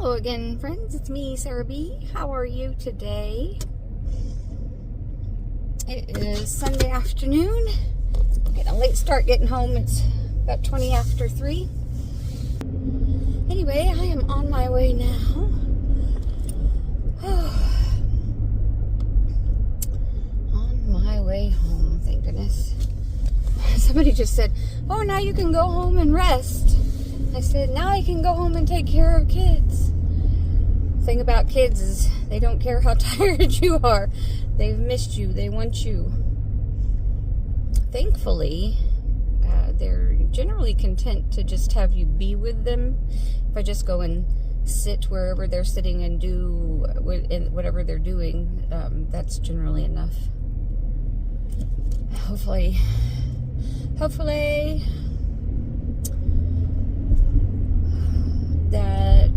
Hello again, friends. It's me, Sarah B. How are you today? It is Sunday afternoon. Getting a late start getting home. It's about 20 after 3. Anyway, I am on my way now. On my way home, thank goodness. Somebody just said, oh, now you can go home and rest. I said, now I can go home and take care of kids. The thing about kids is they don't care how tired you are. They've missed you. They want you. Thankfully, they're generally content to just have you be with them. If I just go and sit wherever they're sitting and do whatever they're doing, that's generally enough. Hopefully, that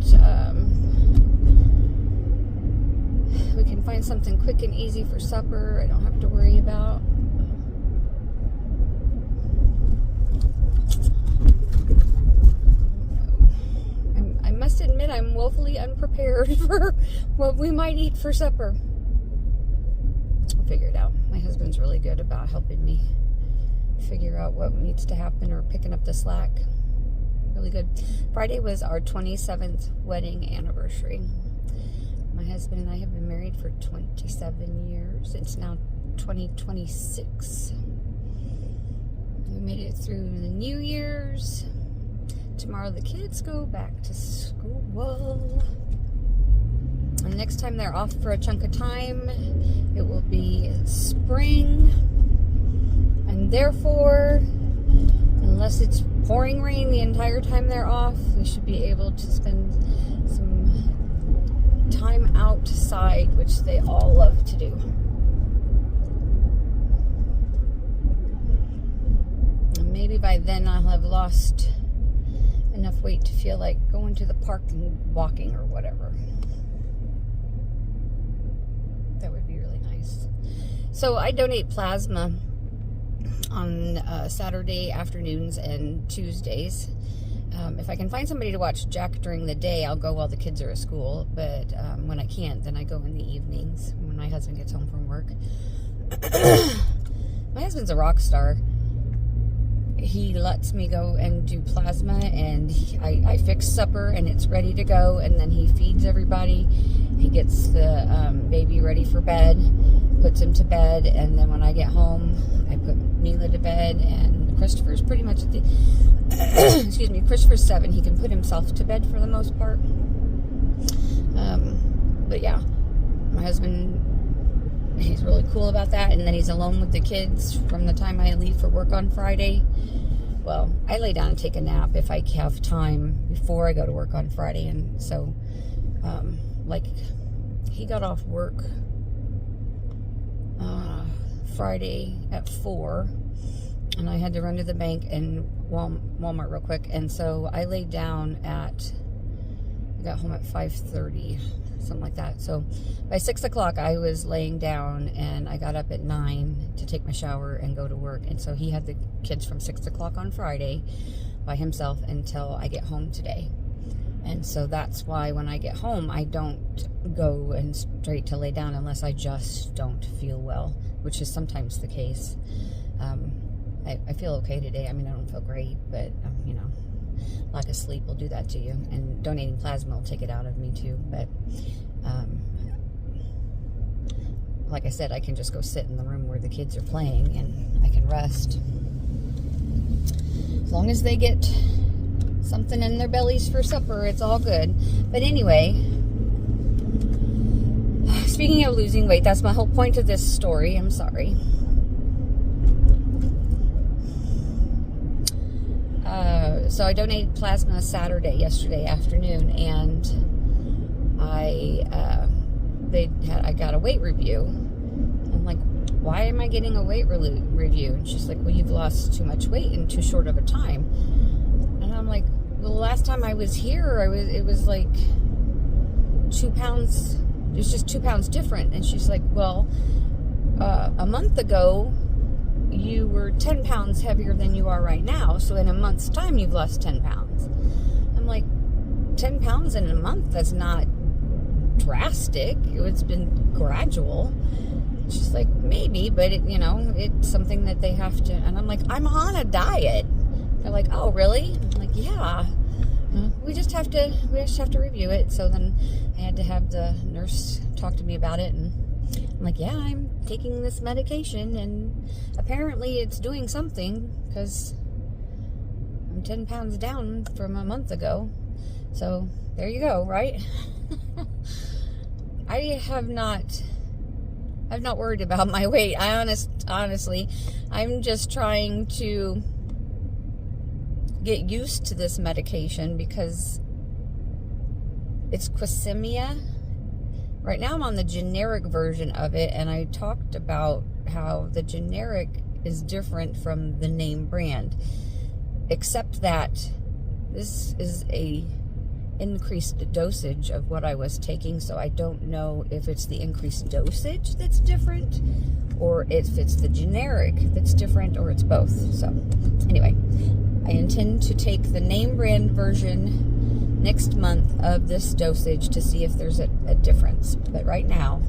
we can find something quick and easy for supper. I don't have to worry about. I must admit I'm woefully unprepared for what we might eat for supper. I'll figure it out. My husband's really good about helping me figure out what needs to happen or picking up the slack. Really good. Friday was our 27th wedding anniversary. My husband and I have been married for 27 years. It's now 2026. We made it through the New Year's. Tomorrow the kids go back to school. And next time they're off for a chunk of time, it will be spring. And therefore, unless it's pouring rain the entire time they're off, we should be able to spend some time outside, which they all love to do. And maybe by then I'll have lost enough weight to feel like going to the park and walking or whatever. That would be really nice. So I donate plasma on Saturday afternoons and Tuesdays. If I can find somebody to watch Jack during the day, I'll go while the kids are at school. But when I can't, then I go in the evenings when my husband gets home from work. My husband's a rock star. He lets me go and do plasma, and I fix supper, and it's ready to go, and then he feeds everybody. He gets the baby ready for bed, puts him to bed, and then when I get home, I put Mila to bed, and Christopher's pretty much at the excuse me, Christopher's 7. He can put himself to bed for the most part. But yeah, my husband, he's really cool about that. And then he's alone with the kids from the time I leave for work on Friday. Well, I lay down and take a nap if I have time before I go to work on Friday. And so, like, he got off work Friday at 4, and I had to run to the bank and Walmart real quick. And so I laid down I got home at 5:30, something like that. So by 6 o'clock, I was laying down, and I got up at 9 to take my shower and go to work. And so he had the kids from 6 o'clock on Friday by himself until I get home today. And so that's why when I get home, I don't go and straight to lay down unless I just don't feel well, which is sometimes the case. I feel okay today. I mean, I don't feel great, but, you know, lack of sleep will do that to you. And donating plasma will take it out of me, too. But, like I said, I can just go sit in the room where the kids are playing, and I can rest. As long as they get something in their bellies for supper, it's all good. But anyway, speaking of losing weight, that's my whole point of this story. I'm sorry. So I donated plasma yesterday afternoon, and I got a weight review. I'm like, why am I getting a weight review? And she's like, well, you've lost too much weight in too short of a time. And I'm like, well, the last time I was here, it was like 2 pounds. It was just 2 pounds different. And she's like, well, a month ago, you were 10 pounds heavier than you are right now. So in a month's time, you've lost 10 pounds. I'm like, 10 pounds in a month, that's not drastic. It's been gradual. It's just like, maybe, but it, it's something that they have to, and I'm like, I'm on a diet. They're like, oh, really? I'm like, yeah. We just have to review it. So then I had to have the nurse talk to me about it, and I'm like, yeah, I'm taking this medication, and apparently it's doing something, because I'm 10 pounds down from a month ago. So there you go, right? I'm not worried about my weight. Honestly, I'm just trying to get used to this medication because it's qsymia. Right now I'm on the generic version of it, and I talked about how the generic is different from the name brand, except that this is a increased dosage of what I was taking, so I don't know if it's the increased dosage that's different, or if it's the generic that's different, or it's both. So anyway, I intend to take the name brand version next month of this dosage to see if there's a difference. But right now,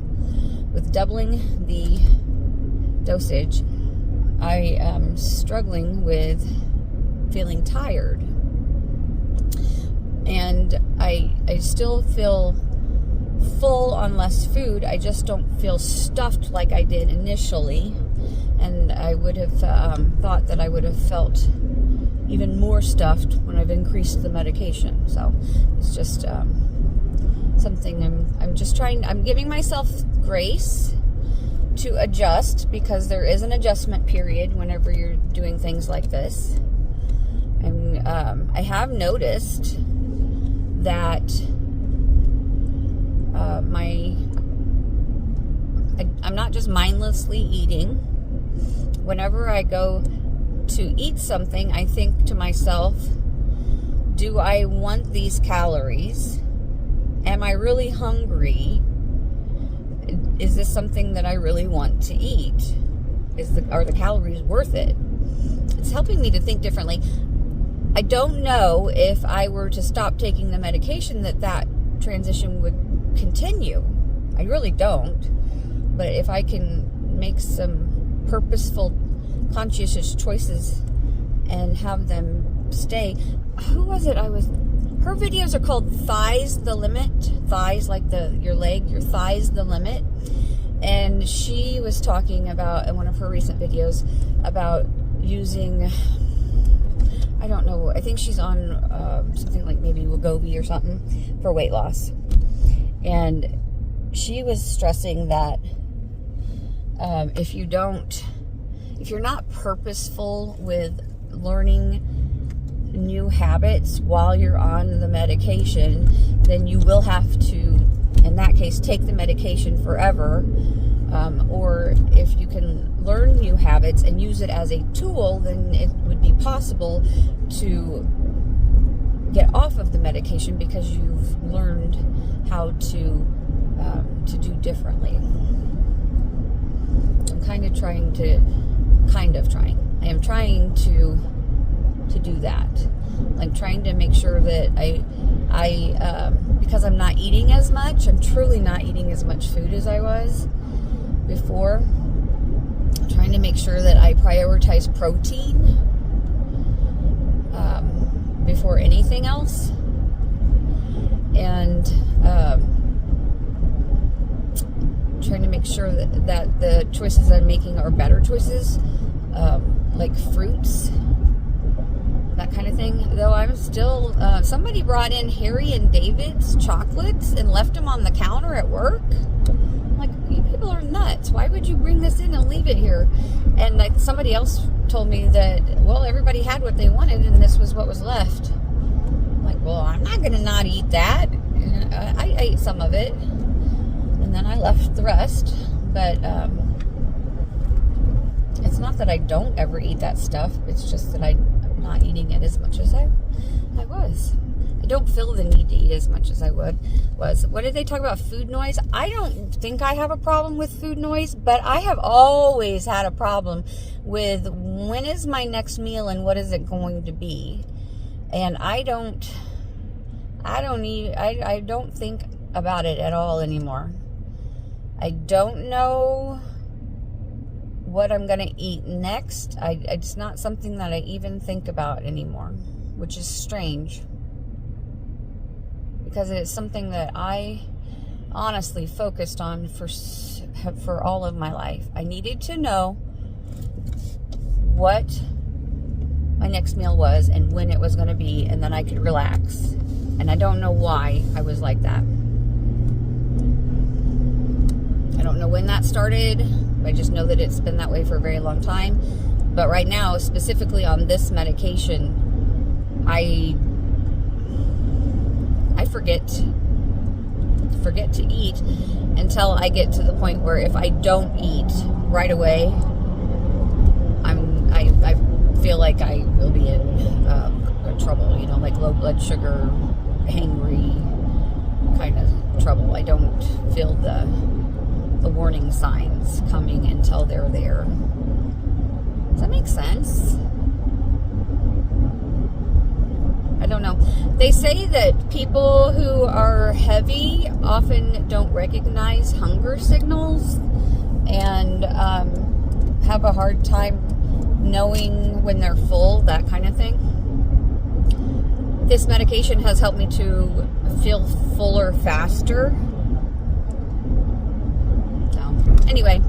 with doubling the dosage, I am struggling with feeling tired. And I still feel full on less food. I just don't feel stuffed like I did initially. And I would have thought that I would have felt even more stuffed when I've increased the medication. So it's just something I'm just trying. I'm giving myself grace to adjust, because there is an adjustment period whenever you're doing things like this. And I have noticed that I'm not just mindlessly eating. Whenever I go to eat something, I think to myself, do I want these calories? Am I really hungry? Is this something that I really want to eat? Are the calories worth it? It's helping me to think differently. I don't know if I were to stop taking the medication that transition would continue. I really don't. But if I can make some purposeful, conscientious choices and have them stay. Who was it? Her videos are called Thighs the Limit. Thighs, like your leg, your thighs the limit. And she was talking about, in one of her recent videos, about using, I don't know, I think she's on something like maybe Wegovy or something for weight loss. And she was stressing that if you're not purposeful with learning new habits while you're on the medication, then you will have to, in that case, take the medication forever. Or if you can learn new habits and use it as a tool, then it would be possible to get off of the medication because you've learned how to do differently. I am trying to do that. Like trying to make sure that I because I'm not eating as much, I'm truly not eating as much food as I was before. I'm trying to make sure that I prioritize protein before anything else. And trying to make sure that the choices I'm making are better choices, like fruits, that kind of thing. Though I'm still, somebody brought in Harry and David's chocolates and left them on the counter at work. I'm like, you people are nuts. Why would you bring this in and leave it here? And like somebody else told me that, well, everybody had what they wanted and this was what was left. I'm like, well, I'm not going to not eat that. And I ate some of it. And then I left the rest. But it's not that I don't ever eat that stuff. It's just that I'm not eating it as much as I was. I don't feel the need to eat as much as I was. What did they talk about? Food noise? I don't think I have a problem with food noise, but I have always had a problem with when is my next meal and what is it going to be. And I I don't think about it at all anymore. I don't know what I'm going to eat next. It's not something that I even think about anymore, which is strange, because it is something that I honestly focused on for all of my life. I needed to know what my next meal was and when it was going to be, and then I could relax. And I don't know why I was like that. I don't know when that started. I just know that it's been that way for a very long time. But right now, specifically on this medication, I forget to eat until I get to the point where if I don't eat right away, I feel like I will be in trouble, you know, like low blood sugar, hangry kind of trouble. I don't feel the warning signs coming until they're there. Does that make sense? I don't know. They say that people who are heavy often don't recognize hunger signals and have a hard time knowing when they're full, that kind of thing. This medication has helped me to feel fuller faster. So, anyway,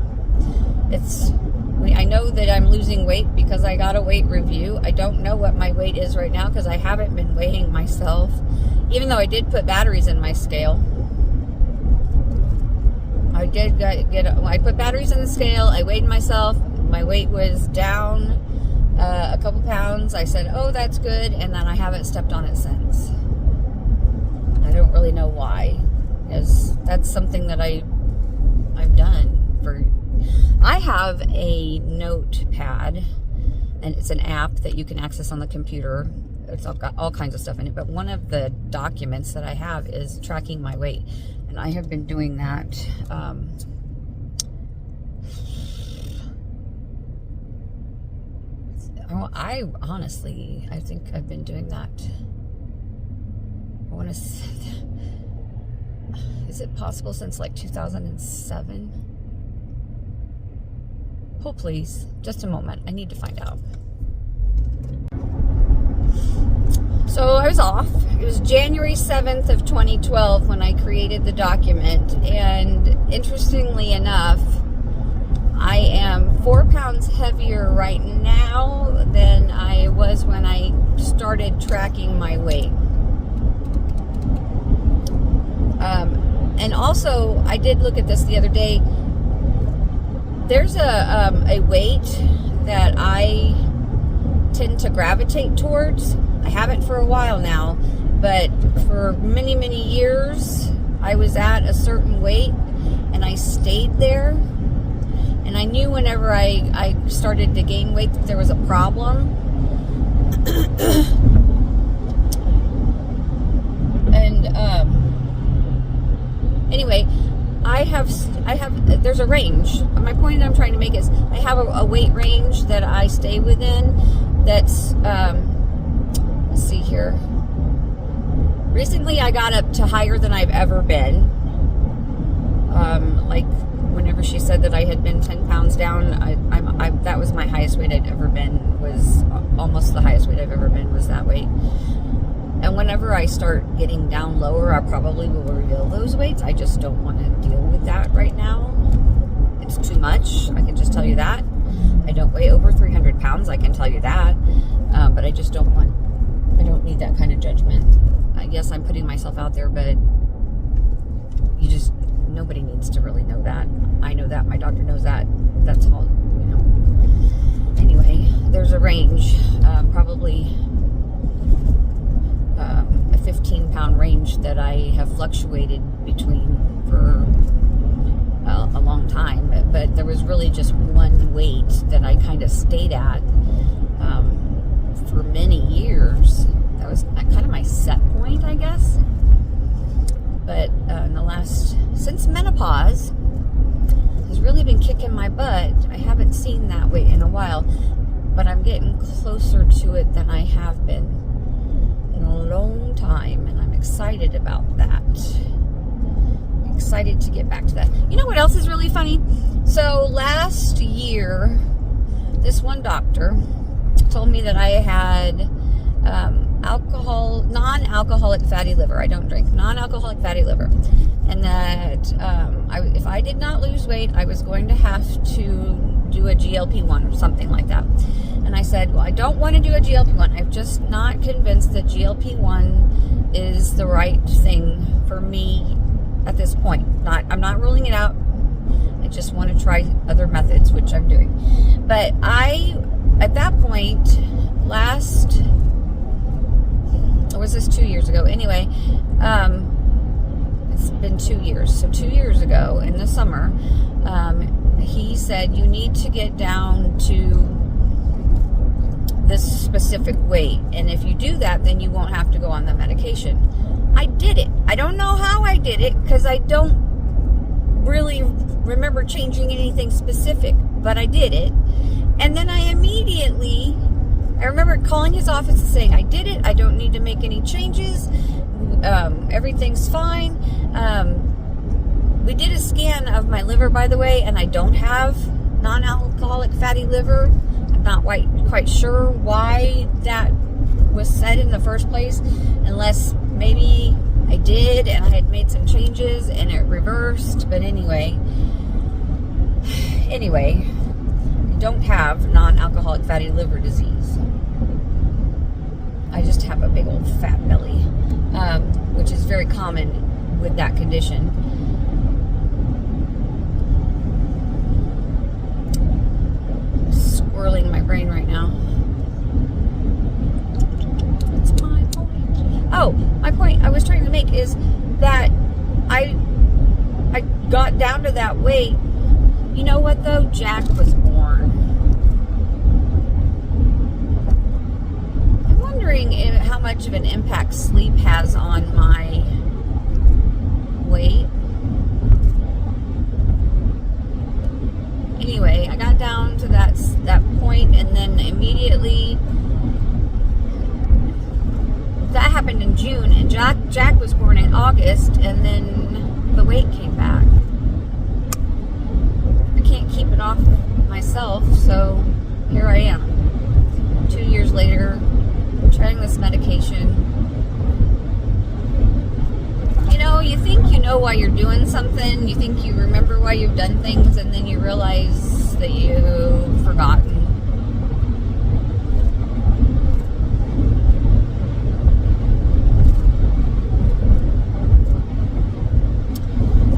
I know that I'm losing weight because I got a weight review. I don't know what my weight is right now because I haven't been weighing myself, even though I did put batteries in my scale. I put batteries in the scale. I weighed myself. My weight was down a couple pounds. I said, oh, that's good. And then I haven't stepped on it since. I don't really know why, because that's something that I've done for... I have a notepad, and it's an app that you can access on the computer. It's got all kinds of stuff in it, but one of the documents that I have is tracking my weight, and I have been doing that I think I've been doing that. I want to say, is it possible since like 2007? Hold please, just a moment. I need to find out. So I was off. It was January 7th of 2012 when I created the document, and interestingly enough, I am 4 pounds heavier right now than I was when I started tracking my weight. And also, I did look at this the other day. There's a weight that I tend to gravitate towards. I haven't for a while now, but for many, many years, I was at a certain weight, and I stayed there. And I knew whenever I started to gain weight that there was a problem. And anyway, there's a range. My point I'm trying to make is I have a weight range that I stay within that's, let's see here. Recently I got up to higher than I've ever been. Like whenever she said that I had been 10 pounds down, that was my highest weight I'd ever been, was almost the highest weight I've ever been was that weight. And whenever I start getting down lower, I probably will reveal those weights. I just don't want to deal with that right now. It's too much. I can just tell you that. I don't weigh over 300 pounds. I can tell you that. But I just don't need that kind of judgment. I guess I'm putting myself out there, but nobody needs to really know that. I know that. My doctor knows that. That's all, you know. Anyway, there's a range, probably a 15-pound range that I have fluctuated between for a long time. But there was really just one weight that I kind of stayed at for many years. That was kind of my set point, I guess. But since menopause has really been kicking my butt, I haven't seen that weight in a while, but I'm getting closer to it than I have been in a long time, and I'm excited about that. Excited to get back to that. You know what else is really funny? So last year, this one doctor told me that I had non-alcoholic fatty liver. I don't drink. Non-alcoholic fatty liver. And that if I did not lose weight, I was going to have to do a GLP-1 or something like that. And I said, well, I don't want to do a GLP-1. I'm just not convinced that GLP-1 is the right thing for me at this point. I'm not ruling it out. I just want to try other methods, which I'm doing. But at that point, or was this 2 years ago? Anyway, it's been 2 years. So 2 years ago in the summer, he said, you need to get down to this specific weight. And if you do that, then you won't have to go on the medication. I did it. I don't know how I did it because I don't really remember changing anything specific, but I did it. And then I remember calling his office and saying, I did it. I don't need to make any changes. Everything's fine. We did a scan of my liver, by the way, and I don't have non-alcoholic fatty liver. I'm not quite sure why that was said in the first place, unless maybe I did and I had made some changes and it reversed. But anyway, I don't have non-alcoholic fatty liver disease. I just have a big old fat belly, which is very common with that condition. Swirling my brain right now. What's my point? Oh, my point I was trying to make is that I got down to that weight. You know what though? Jack was born. I'm wondering how much of an impact sleep has on my weight. Anyway, I got down to that point, and then immediately that happened in June, and Jack was born in August, and then the weight came back. I can't keep it off myself, so here I am 2 years later trying this medication. You know, you think you know why you're doing something, you think you remember why you've done things, and then you realize that you've forgotten.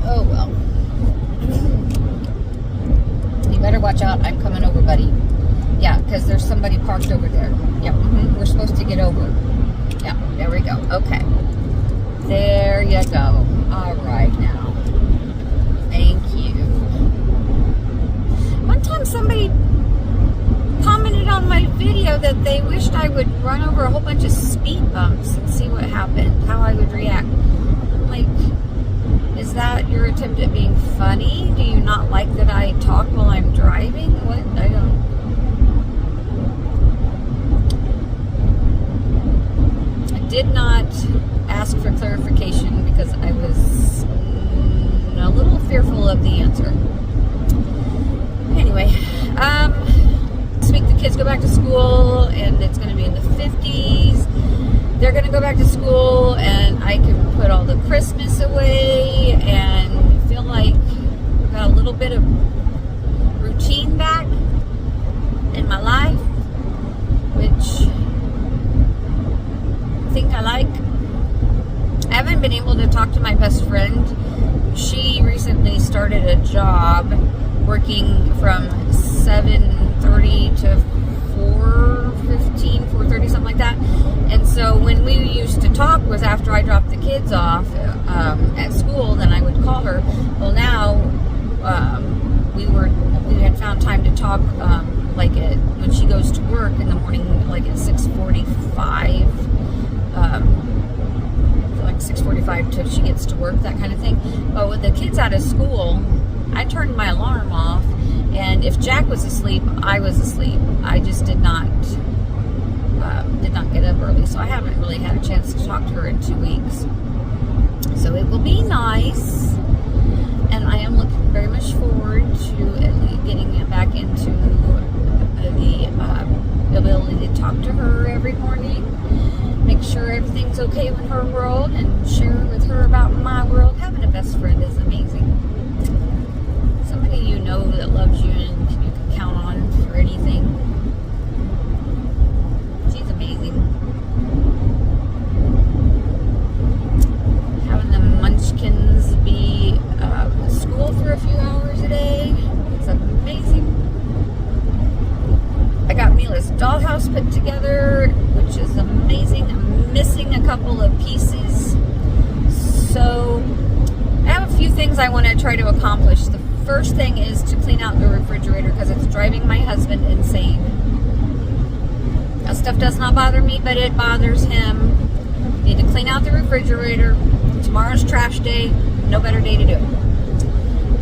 Oh well. You better watch out. I'm coming over, buddy. Yeah, because there's somebody parked over there. Yeah, we're supposed to get over. Yeah, there we go. Okay. There you go. All right now. Thank you. One time somebody commented on my video that they wished I would run over a whole bunch of speed bumps and see what happened, how I would react. I'm like, is that your attempt at being funny? Do you not like that I talk while I'm driving? What? I don't. I did not ask for clarification because I was a little fearful of the answer. Anyway, this week the kids go back to school, and it's going to be in the 50s. They're going to go back to school, and I can put all the Christmas away and feel like I've got a little bit of routine back in my life, which I think I like. I haven't been able to talk to my best friend. She recently started a job working from 7:30 to 4:15, 4:30, something like that. And so when we used to talk was after I dropped the kids off at school, then I would call her. Well, now we had found time to talk when she goes to work in the morning, like at 6:45. 6:45 till she gets to work, that kind of thing. But with the kids out of school, I turned my alarm off, and if Jack was asleep, I was asleep. I just did not did not get up early, so I haven't really had a chance to talk to her in 2 weeks. So it will be nice, and I am looking very much forward to getting back into the ability to talk to her every morning, make sure everything's okay with her world, and share with her about my world. Having a best friend is amazing. Somebody you know that loves you and you can count on for anything. She's amazing. Having the munchkins be at school for a few hours a day, it's amazing. I got Mila's dollhouse put together, which is amazing. I'm missing a couple of pieces. So I have a few things I want to try to accomplish. The first thing is to clean out the refrigerator because it's driving my husband insane. That stuff does not bother me, but it bothers him. Need to clean out the refrigerator. Tomorrow's trash day. No better day to do it.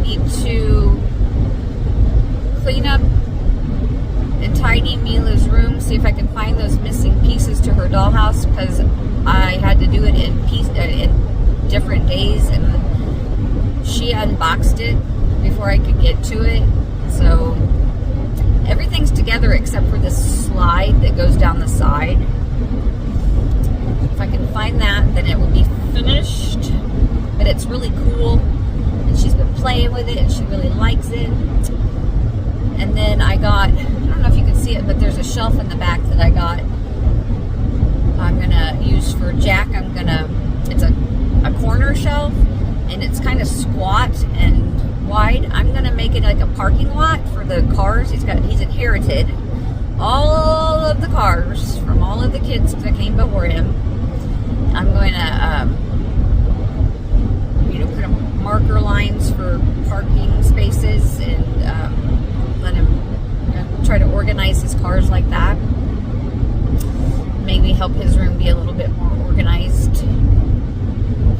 Need to clean up and tidy Mila's room, see if I can find those missing pieces to her dollhouse, because I had to do it in different days, and she unboxed it before I could get to it. So everything's together except for this slide that goes down the side. If I can find that, then it will be finished. But it's really cool, and she's been playing with it, and she really likes it. And then I got, I don't know if you can see it, but there's a shelf in the back that I got. I'm gonna use for Jack. It's a corner shelf, and it's kind of squat and wide. I'm gonna make it like a parking lot for the cars. He's inherited all of the cars from all of the kids that came before him. I'm going to, put marker lines for parking spaces, and let him try to organize his cars like that. Maybe help his room be a little bit more organized.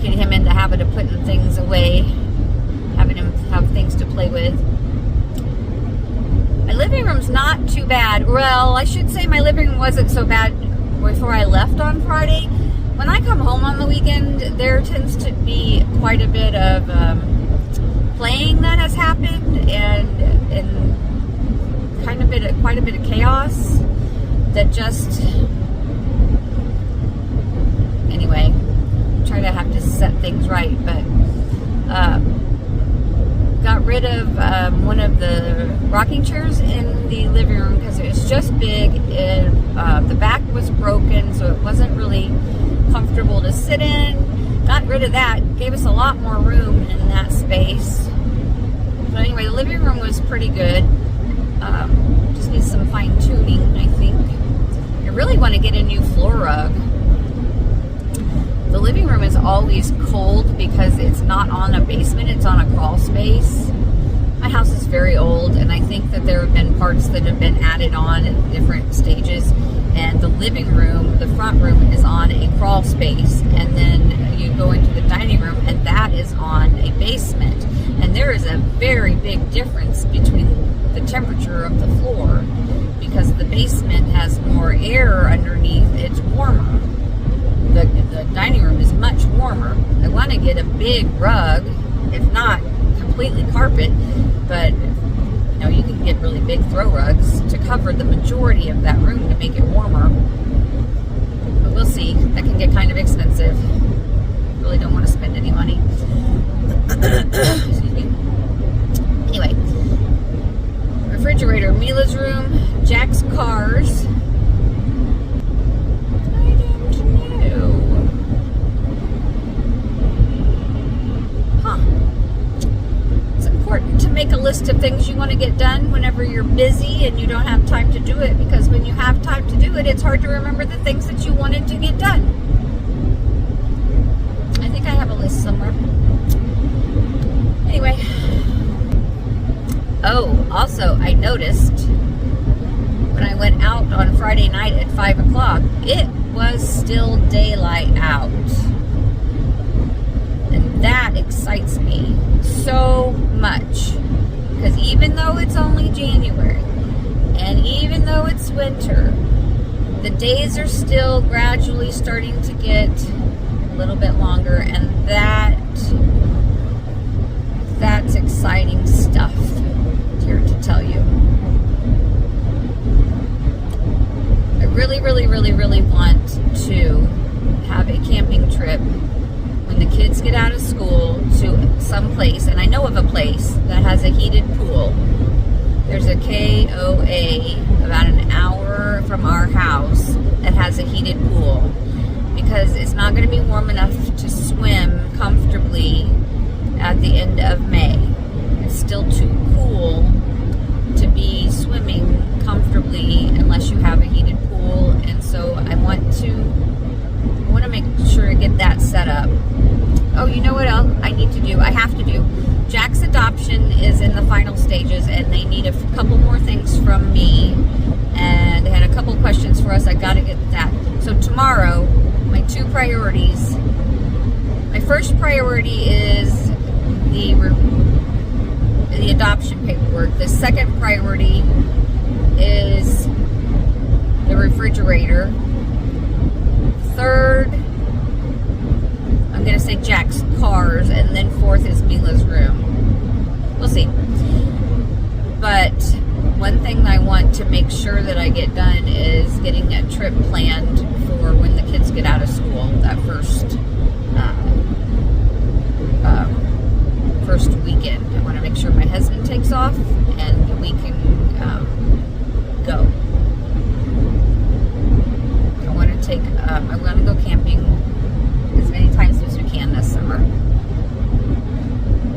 Get him in the habit of putting things away, having him have things to play with. My living room's not too bad. Well, I should say my living room wasn't so bad before I left on Friday. When I come home on the weekend, there tends to be quite a bit of playing that has happened, and quite a bit of chaos that just, anyway, try to have to set things right. But got rid of one of the rocking chairs in the living room because it was just big. The back was broken, so it wasn't really comfortable to sit in. Got rid of that. Gave us a lot more room in that space. But anyway, the living room was pretty good. Just needs some fine tuning, I think. I really want to get a new floor rug. The living room is always cold because it's not on a basement, it's on a crawl space. My house is very old, and I think that there have been parts that have been added on in different stages. And the living room, the front room, is on a crawl space, and then you go into the dining room, and that is on a basement. And there is a very big difference between the temperature of the floor, because the basement has more air underneath, it's warmer. The dining room is much warmer. I want to get a big rug, if not completely carpet, but you can get really big throw rugs to cover the majority of that room to make it warmer. But we'll see. That can get kind of expensive. Really don't want to spend any money. Excuse me. Anyway, refrigerator, Mila's room, Jack's cars. To make a list of things you want to get done whenever you're busy and you don't have time to do it, because when you have time to do it, it's hard to remember the things that you wanted to get done. I think I have a list somewhere. Anyway. Oh, also, I noticed when I went out on Friday night at 5 o'clock, it was still daylight out. And that excites me so much, because even though it's only January, and even though it's winter, the days are still gradually starting to get a little bit longer, and that's exciting stuff here to tell you. I really, really, really, really want to have a camping trip when the kids get out of school to some place, and I know of a place that has a heated pool. There's a KOA about an hour from our house that has a heated pool, because it's not going to be warm enough to swim comfortably at the end of May. It's still too cool to be swimming comfortably unless you have a heated pool, and so I want to make sure to get that set up. Oh, you know what else I need to do? I have to do. Jack's adoption is in the final stages, and they need a couple more things from me, and they had a couple questions for us. I got to get that. So tomorrow, my two priorities. My first priority is the adoption paperwork. The second priority is the refrigerator. Third, I'm going to say Jack's cars, and then fourth is Mila's room. We'll see. But one thing I want to make sure that I get done is getting a trip planned for when the kids get out of school, that first weekend. I want to make sure my husband takes off and we can go. I want to go camping as many times as we can this summer.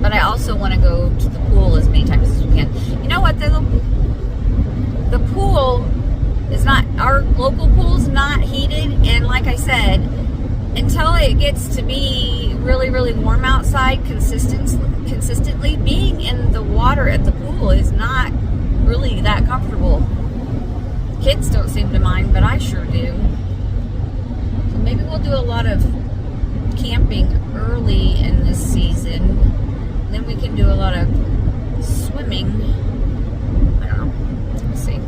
But I also want to go to the pool as many times as we can. You know what? The pool is not, our local pool's not heated, and like I said, until it gets to be really, really warm outside consistently, being in the water at the pool is not really that comfortable. Kids don't seem to mind, but I sure do. So maybe we'll do a lot of camping early in this season. Then we can do a lot of swimming. I don't know. We'll see.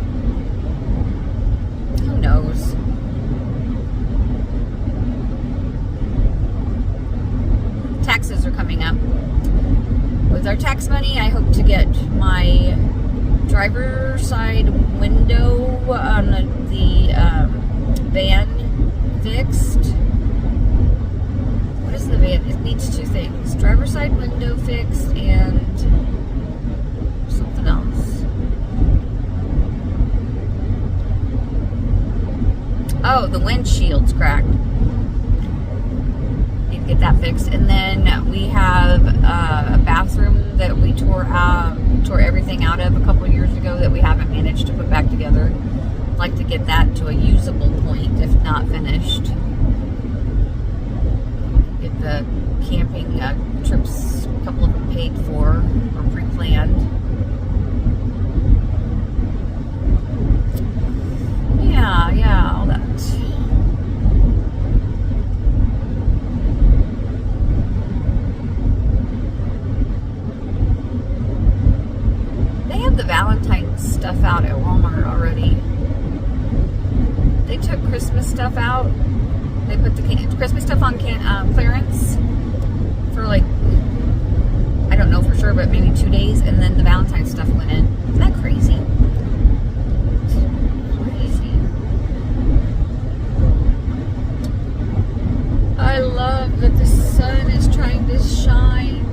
Who knows? Taxes are coming up. With our tax money, I hope to get my driver's side window on the van fixed. What is the van? It needs two things. Driver's side window fixed and something else. Oh, the windshield's cracked. Need to get that fixed. And then we have a bathroom that we tore everything out of a couple years ago that we haven't managed to put back together. I'd like to get that to a usable point, if not finished. Get the camping trips, a couple of them paid for or pre-planned. Yeah, all that. They have the Valentine's stuff out at Walmart already. They took Christmas stuff out. They put the Christmas stuff on clearance for like, I don't know for sure, but maybe 2 days, and then the Valentine's stuff went in. Isn't that crazy? Crazy. I love that the sun is trying to shine.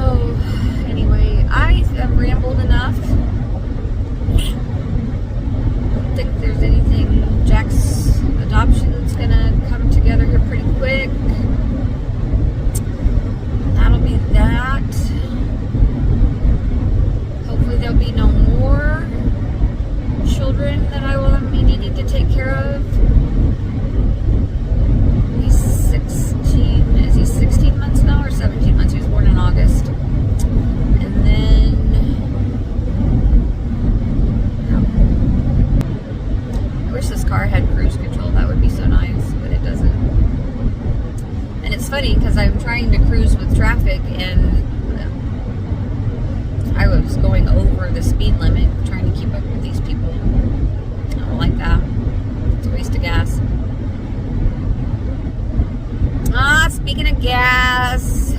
Oh, anyway, I have rambled enough. I don't think there's anything. Jack's adoption's gonna come together here pretty quick. That'll be that. Hopefully there'll be no more children that I will be needing to take care of. He's 16. Is he 16 months now or 17 months? He was born in August. And then I wish this car had cruise control. That would be so nice, but it doesn't. And it's funny because I'm trying to cruise with traffic, and I was going over the speed limit, trying trying to keep up with these people. I don't like that. It's a waste of gas. Speaking of gas,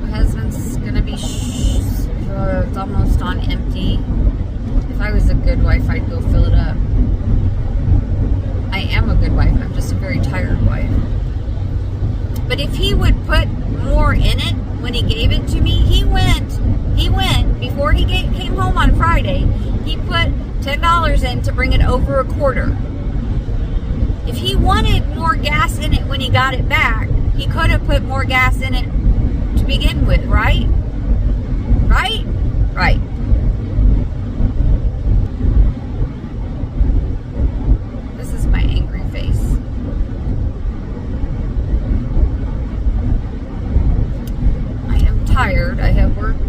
my husband's gonna be it's almost on empty. If I was a good wife, I'd go fill it up. I am a good wife. I'm just a very tired wife. But if he would put more in it when he gave it to me, he went before he came home on Friday. He put $10 in to bring it over a quarter. If he wanted more gas in it when he got it back, he could have put more gas in it to begin with, right? Right? Right. This is my angry face. I am tired. I have worked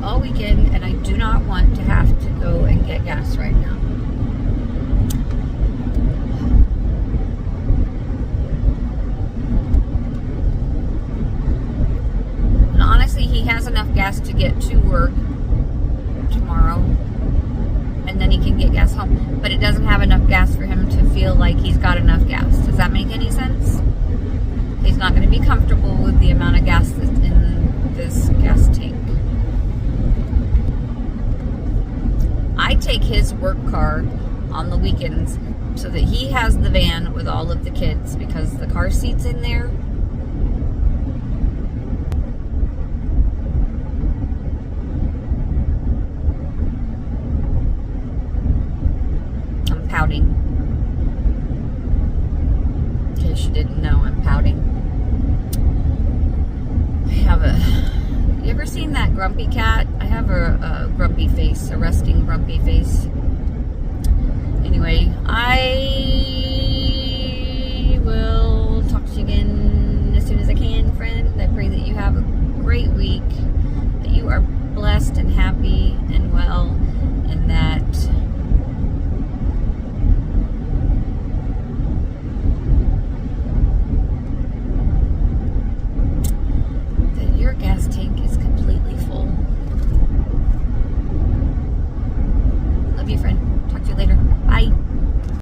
all weekend and I do not want to have to go and get gas right now. He has enough gas to get to work tomorrow, and then he can get gas home, but it doesn't have enough gas for him to feel like he's got enough gas. Does that make any sense? He's not going to be comfortable with the amount of gas that's in this gas tank. I take his work car on the weekends so that he has the van with all of the kids, because the car seat's in there. Pouting. In case you didn't know, I'm pouting. I have you ever seen that grumpy cat? I have a grumpy face, a resting grumpy face. Anyway, I